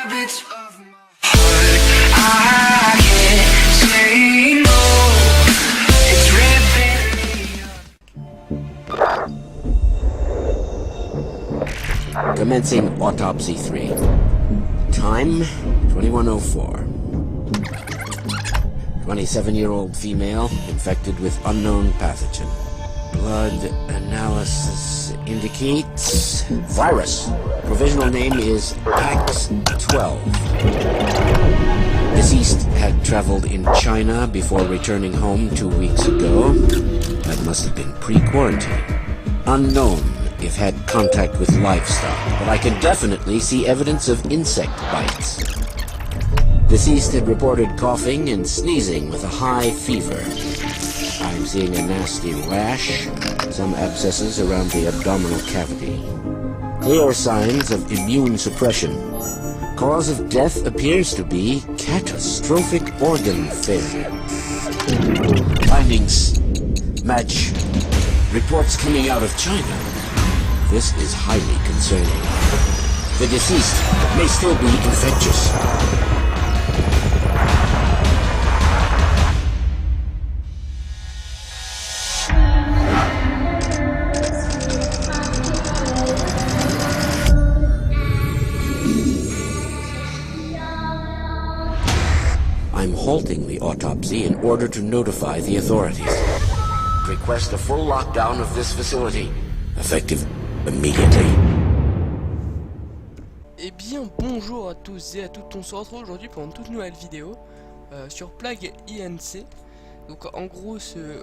habits of my heart. I can't say no. It's ripping me up. Commencing autopsy 3. Time 21:04. 27-year-old female infected with unknown pathogen. Blood analysis indicates virus. Provisional name is PAX-12. Deceased had traveled in China before returning home 2 weeks ago. That must have been pre-quarantine. Unknown if had contact with livestock, but I can definitely see evidence of insect bites. Deceased had reported coughing and sneezing with a high fever. I'm seeing a nasty rash, some abscesses around the abdominal cavity. Clear signs of immune suppression. Cause of death appears to be catastrophic organ failure. Findings match reports coming out of China. This is highly concerning. The deceased may still be infectious. I'm halting the autopsy in order to notify the authorities. Request a full lockdown of this facility. Effective immediately. Eh bien bonjour à tous et à toutes, on se retrouve aujourd'hui pour une toute nouvelle vidéo sur Plague INC. Donc en gros,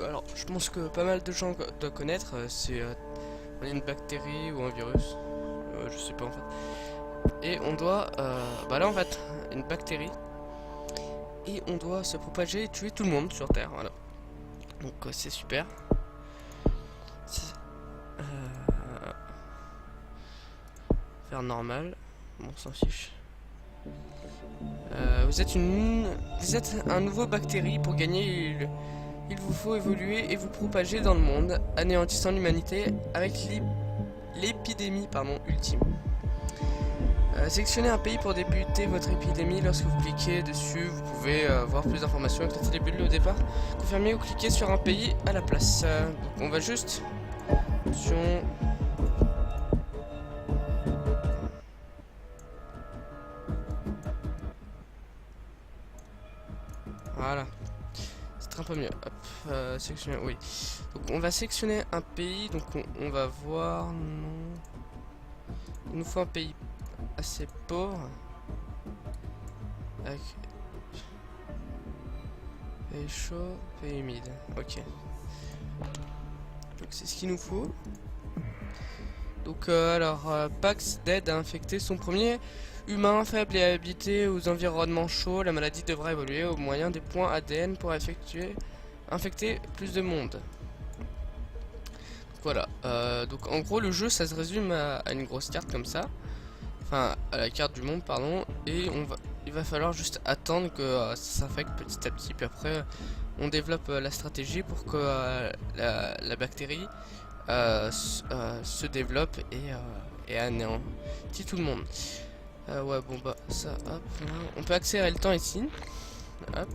alors je pense que pas mal de gens doivent connaître, c'est une bactérie ou un virus, je sais pas en fait. Et on doit, bah là en fait, une bactérie. Et on doit se propager et tuer tout le monde sur Terre, voilà. Donc c'est super. Faire normal, bon on s'en fiche. Vous êtes un nouveau bactérie. Pour gagner, il vous faut évoluer et vous propager dans le monde, anéantissant l'humanité avec l'épidémie ultime. Sélectionnez un pays pour débuter votre épidémie. Lorsque vous cliquez dessus, vous pouvez voir plus d'informations, éclater les bulles au départ. Confirmez ou cliquez sur un pays à la place. Donc on va juste... Option... Voilà. C'est un peu mieux. Hop, sélectionner, oui. Donc on va sélectionner un pays. Donc on va voir... Non. Il nous faut un pays assez pauvre. Avec... Pays chaud, pays humide. Ok. Donc c'est ce qu'il nous faut. Donc Pax d'aide à infecter son premier humain faible et habité aux environnements chauds. La maladie devra évoluer au moyen des points ADN pour infecter plus de monde. Donc, voilà. Donc en gros le jeu ça se résume à une grosse carte comme ça. Enfin à la carte du monde pardon. Et il va falloir juste attendre que ça s'infecte petit à petit. Puis après on développe la stratégie pour que la bactérie se développe et anéantit tout le monde. Ouais bon bah ça hop là. On peut accélérer le temps ici. Hop.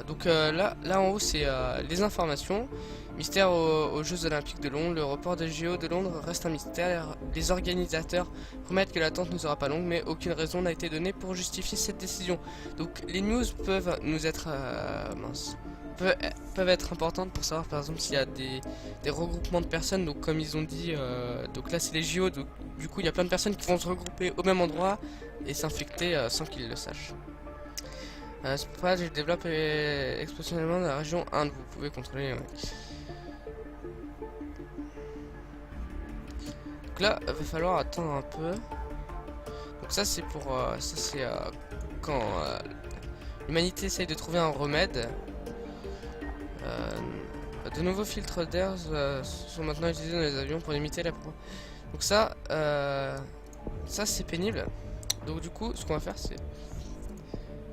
Donc là en haut c'est les informations. Mystère aux Jeux Olympiques de Londres. Le report des JO de Londres reste un mystère. Les organisateurs promettent que l'attente ne sera pas longue, mais aucune raison n'a été donnée pour justifier cette décision. Donc les news peuvent nous être peuvent être importantes pour savoir par exemple s'il y a des regroupements de personnes. Donc comme ils ont dit, donc là c'est les JO, donc du coup il y a plein de personnes qui vont se regrouper au même endroit et s'infecter sans qu'ils le sachent. C'est pourquoi je développe exceptionnellement la région 1. Vous pouvez contrôler. Ouais. Donc là, il va falloir attendre un peu. Donc ça c'est pour quand l'humanité essaye de trouver un remède. De nouveaux filtres d'air sont maintenant utilisés dans les avions pour limiter la pro. Donc ça c'est pénible. Donc du coup, ce qu'on va faire c'est...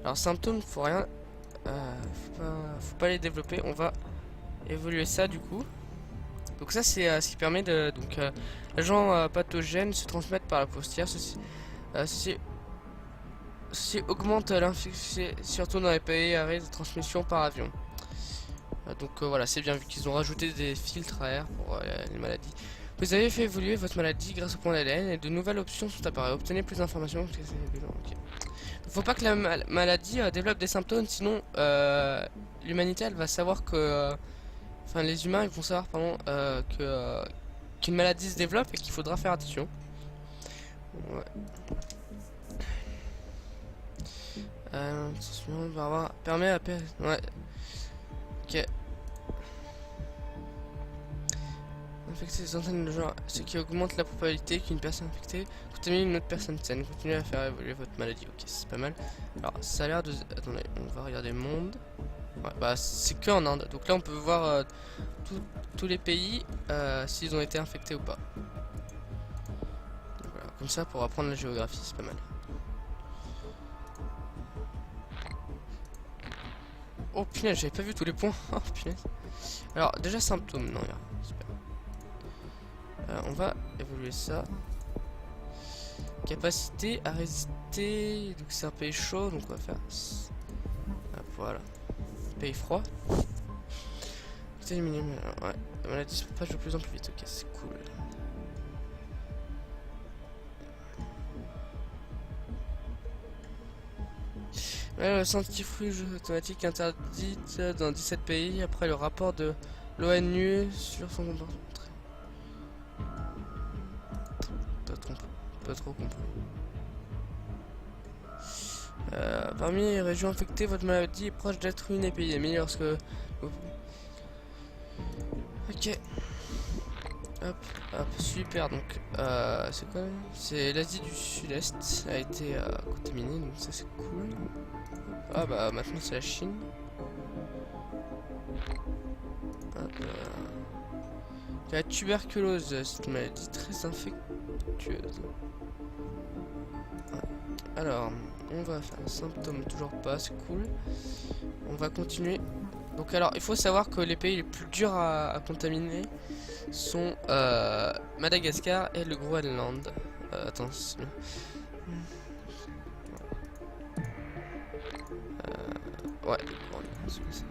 Alors symptômes, faut rien, faut pas les développer. On va évoluer ça du coup. Donc ça c'est ce qui permet de donc l'agent pathogène se transmettre par la poussière. Ceci augmente l'infection surtout dans les pays à risque de transmission par avion. Donc voilà, c'est bien vu qu'ils ont rajouté des filtres à air pour les maladies. Vous avez fait évoluer votre maladie grâce au point d'ADN et de nouvelles options sont apparues. Obtenez plus d'informations. Okay. Faut pas que la maladie développe des symptômes, sinon l'humanité elle va savoir que, enfin les humains ils vont savoir pardon qu'une maladie se développe et qu'il faudra faire attention. Ouais. Permet à ouais. Ok. Infecter des antennes de genre, ce qui augmente la probabilité qu'une personne infectée contamine une autre personne saine. Continuez à faire évoluer votre maladie. Ok, c'est pas mal. Alors, ça a l'air de... Attendez, on va regarder monde. Ouais, bah, c'est que en Inde. Donc là, on peut voir tous les pays s'ils ont été infectés ou pas. Donc, voilà, comme ça, pour apprendre la géographie, c'est pas mal. Oh punaise, j'avais pas vu tous les points. Oh punaise. Alors, déjà, symptômes. Non, regarde. Super. On va évoluer ça. Capacité à résister. Donc c'est un pays chaud, donc on va faire. Voilà. Pays froid. Ouais, la maladie se propage de plus en plus vite. Ok, c'est cool. Le centrifuge automatique interdite dans 17 pays après le rapport de l'ONU sur son comportement. Pas trop compris. Parmi les régions infectées, votre maladie est proche d'être une épidémie lorsque... Ok. Hop, hop, super. Donc, c'est quoi? C'est l'Asie du Sud-Est a été contaminée, donc ça c'est cool. Ah bah maintenant c'est la Chine. Hop, la tuberculose, c'est une maladie très infectieuse. Alors, on va faire un symptôme, toujours pas, c'est cool. On va continuer. Donc alors, il faut savoir que les pays les plus durs à contaminer sont Madagascar et le Groenland. Attention. Ouais, le Groenland, c'est ça.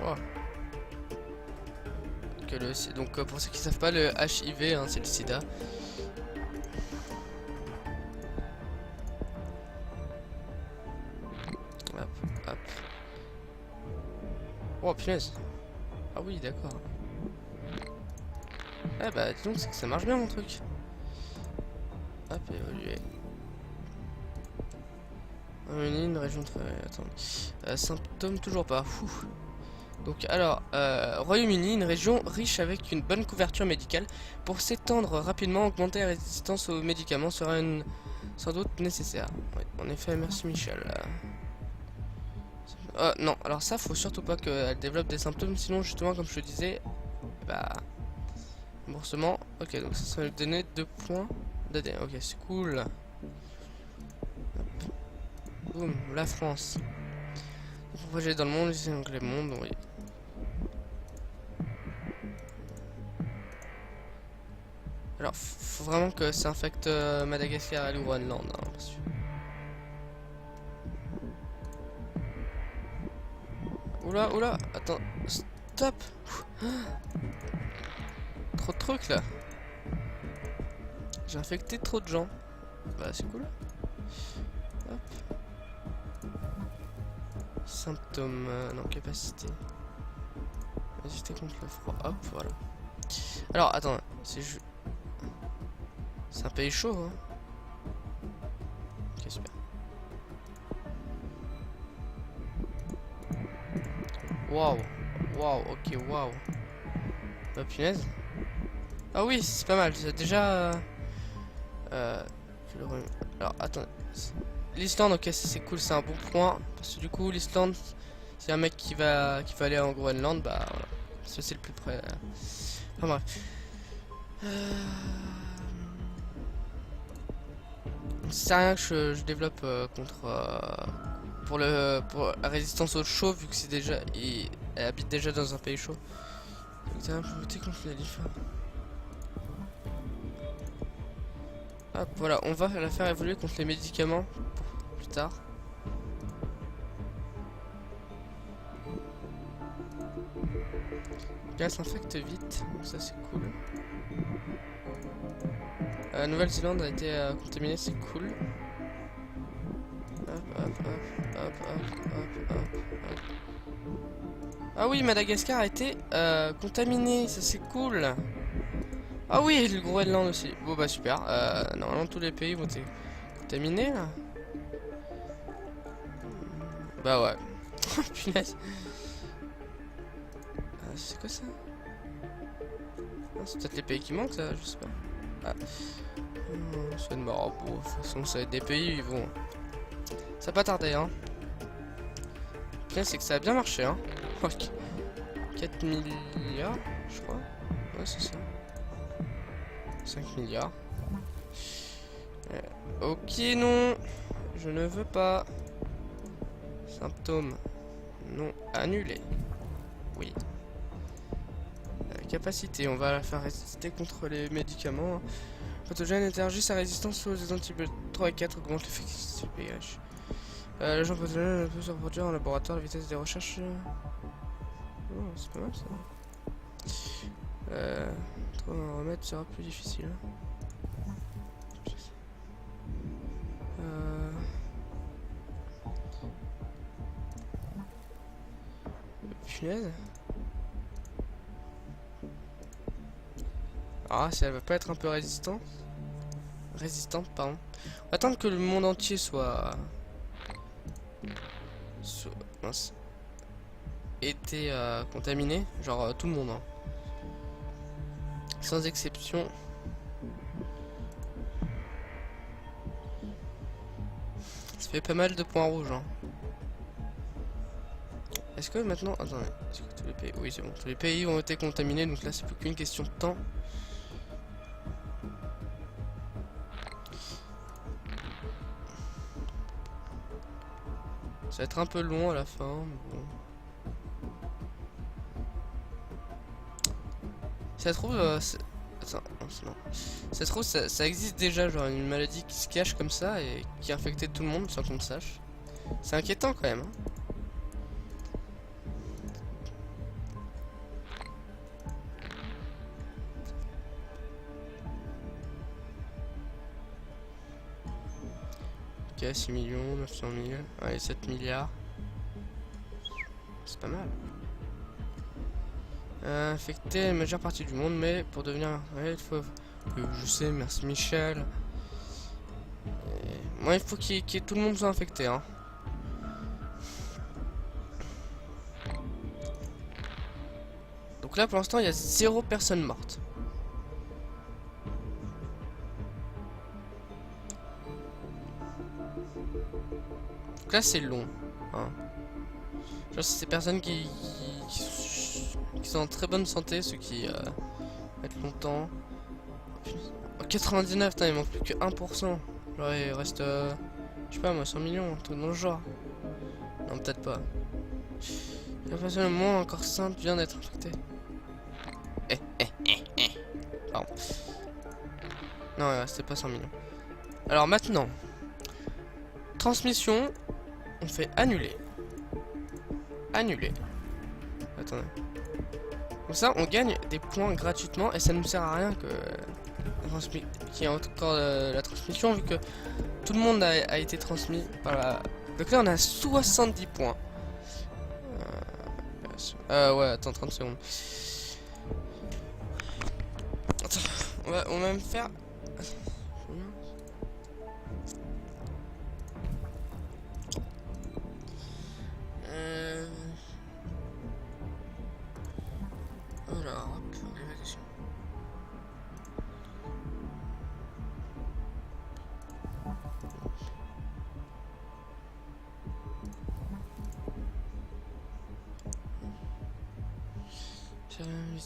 Wow. Donc pour ceux qui savent pas, le HIV, hein, c'est le sida. Hop, hop. Oh punaise. Ah oui, d'accord. Ah bah dis donc, c'est que ça marche bien mon truc. Hop, évoluer. Une région très... Attends. Symptômes toujours pas. Fou. Donc alors, Royaume-Uni, une région riche avec une bonne couverture médicale. Pour s'étendre rapidement, augmenter la résistance aux médicaments sera sans doute nécessaire. Oui, en effet, merci Michel. Non, alors ça, faut surtout pas qu'elle développe des symptômes, sinon justement, comme je te disais, bah... Remboursement. Ok, donc ça va lui donner 2 points d'ADN. Ok, c'est cool. Hop. Boum, la France. Propagé dans le monde, ici donc les mondes, oui. Alors, faut vraiment que ça infecte Madagascar et le Groenland, hein, bien sûr. Oula, oula, attends, stop. Trop de trucs là. J'ai infecté trop de gens. Bah c'est cool. Hop. Symptômes, non, capacité. Résister contre le froid, hop, voilà. Alors, attends, c'est un pays chaud, hein. Ok, super. Waouh, waouh, ok, waouh. Bah, punaise. Ah oui, c'est pas mal, c'est déjà... alors, attends. L'Islande, ok, c'est cool, c'est un bon point. Parce que du coup, l'Islande, c'est un mec qui va aller en Groenland, bah voilà. Ça, c'est le plus près. Enfin bref. C'est rien que je développe contre. Pour la résistance au chaud, vu que c'est déjà. elle habite déjà dans un pays chaud. T'as un peu voté contre les livres. Hop, voilà, on va la faire évoluer contre les médicaments pour plus tard. Elle s'infecte vite, donc ça c'est cool. Nouvelle-Zélande a été contaminée, c'est cool. Hop, hop, hop, hop, hop, hop, hop, hop. Ah oui, Madagascar a été contaminé, ça c'est cool. Ah oui, et le Groenland aussi. Bon bah super, normalement tous les pays vont être contaminés là. Bah ouais. Punaise. C'est quoi ça? Ah, c'est peut-être les pays qui manquent ça, je sais pas. Ah. C'est de mort. Bon, de toute façon ça va être des pays, ils vont... Ça va pas tarder hein. Le pire c'est que ça a bien marché hein. 4 milliards je crois. Ouais c'est ça. 5 milliards. Ok non. Je ne veux pas. Symptômes non annulés. Oui. Capacité, on va la faire résister contre les médicaments. Pathogène élargit sa résistance aux antibiotiques. 3 et 4 augmente l'effectivité du pH. L'agent pathogène peut se reproduire en laboratoire, la vitesse des recherches. Oh, c'est pas mal ça. Trouver un remède sera plus difficile. Punaise. Ah, si elle va pas être un peu résistante. Résistante, pardon. On va attendre que le monde entier soit... mince. Été contaminé. Genre tout le monde. Hein. Sans exception. Ça fait pas mal de points rouges. Hein. Est-ce que maintenant... Attendez. Est-ce que tous les pays... Oui, c'est bon. Tous les pays ont été contaminés. Donc là, c'est plus qu'une question de temps. Ça va être un peu long à la fin, mais bon. Ça se trouve, attends, non. Ça se trouve, ça existe déjà, genre une maladie qui se cache comme ça et qui a infecté tout le monde sans qu'on le sache. C'est inquiétant quand même. Hein. Ok, 6 millions, 900 000, allez, 7 milliards. C'est pas mal. Infecter la majeure partie du monde, mais pour devenir... Ouais, il faut... je sais, merci Michel. Moi, il faut que tout le monde soit infecté, hein. Donc là, pour l'instant, il y a 0 personne morte. Donc là, c'est long. Hein. Genre, c'est ces personnes qui sont en très bonne santé, ceux qui mettent longtemps. Oh, 99, putain, il manque plus que 1%. Genre, il reste, je sais pas moi, 100 millions, un truc dans le genre. Non, peut-être pas. Le monde encore simple vient d'être infecté. Pardon. Non, il restait pas 100 millions. Alors maintenant, transmission, on fait annuler. Annuler. Attendez. Comme ça, on gagne des points gratuitement et ça ne nous sert à rien que qu'il y ait encore la transmission vu que tout le monde a été transmis. Voilà. Donc là, on a 70 points. Ouais, attends 30 secondes. Attends, on va même faire... Alors, évacuation.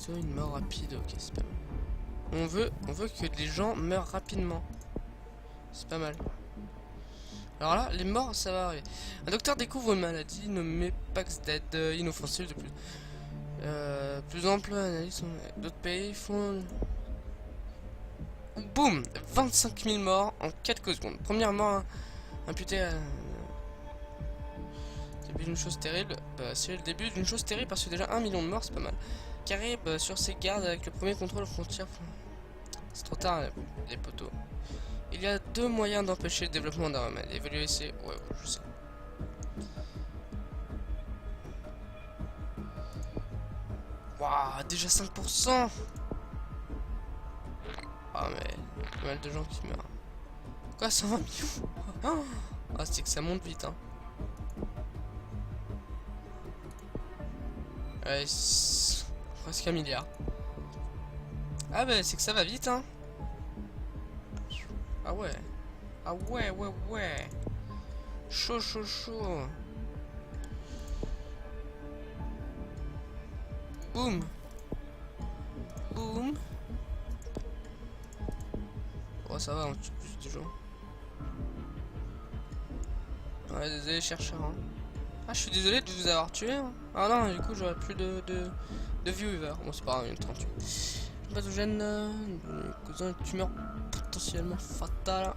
Une mort rapide, ok, c'est pas mal. On veut que les gens meurent rapidement. C'est pas mal. Alors là, les morts, ça va arriver. Un docteur découvre une maladie nommée Paxdead, inoffensive de plus ample analyse. D'autres pays font... Boum, 25 000 morts en quelques secondes. Première mort imputée à... Début d'une chose terrible. C'est le début d'une chose terrible parce que déjà 1 million de morts, c'est pas mal. Carib sur ses gardes avec le premier contrôle frontière. C'est trop tard, les poteaux. Il y a 2 moyens d'empêcher le développement d'un remède. Évaluer ces... Ouais, je sais. Waouh, déjà 5%. Ah mais, pas mal de gens qui meurent. Quoi, 120 millions? Ah, c'est que ça monte vite, hein. Ouais, presque 1 milliard. Ah bah, c'est que ça va vite, hein. Ah ouais. Ah ouais, ouais. Chaud. Boum. Oh, ça va, on tue plus de gens. Ouais, désolé, chercheur. Hein. Ah, je suis désolé de vous avoir tué. Hein. Ah non, du coup, j'aurais plus de viewers. Bon, c'est pas grave, il y en a 38. Pathogène, cousin, tumeur potentiellement fatale.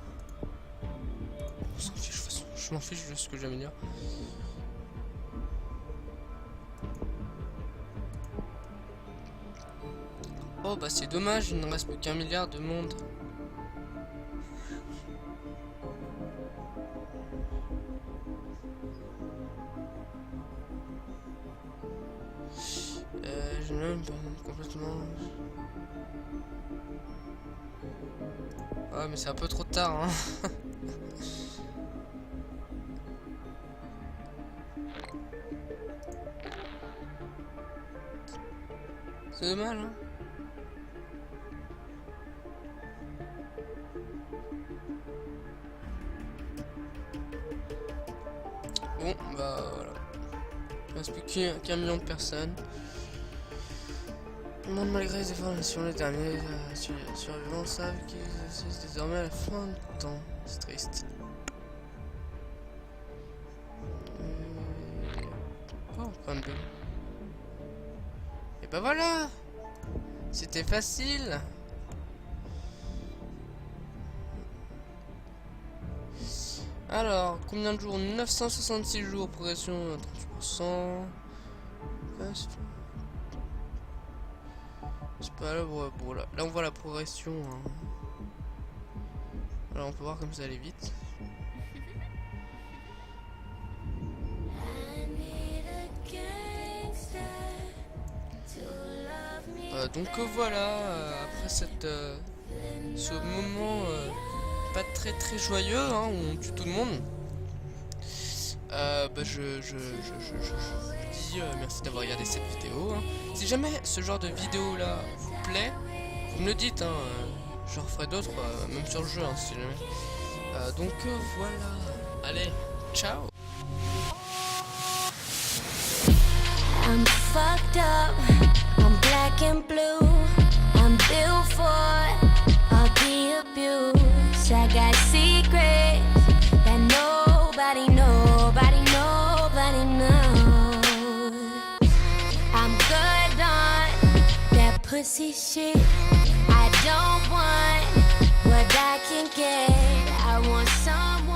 On s'en fiche, de toute façon. Je m'en fiche de ce que j'aime dire. Oh, bah c'est dommage, il ne reste plus qu'1 milliard de monde. J'ai même pas complètement... Ouais mais c'est un peu trop tard hein. C'est dommage hein. Bon bah voilà. Il ne reste plus qu'un million de personnes. Le monde malgré les informations, les derniers survivants savent qu'ils assistent désormais à la fin du temps. C'est triste. Oh, point de... Et bah voilà. C'était facile. Alors, combien de jours? 966 jours, progression à 38%. Ouais, c'est pas là, bon, là on voit la progression. Hein. Alors on peut voir comme ça allait vite. Donc voilà, après ce moment pas très joyeux, hein, où on tue tout le monde. Bah je vous dis merci d'avoir regardé cette vidéo. Hein. Si jamais ce genre de vidéo là vous plaît, vous me le dites. Hein, j'en referai d'autres, même sur le jeu, hein, si jamais. Donc voilà. Allez, ciao. I'm fucked up, I'm black and blue, I'm built for all the abuse. I got secrets that nobody knows. I'm good on that pussy shit. I don't want what I can get. I want someone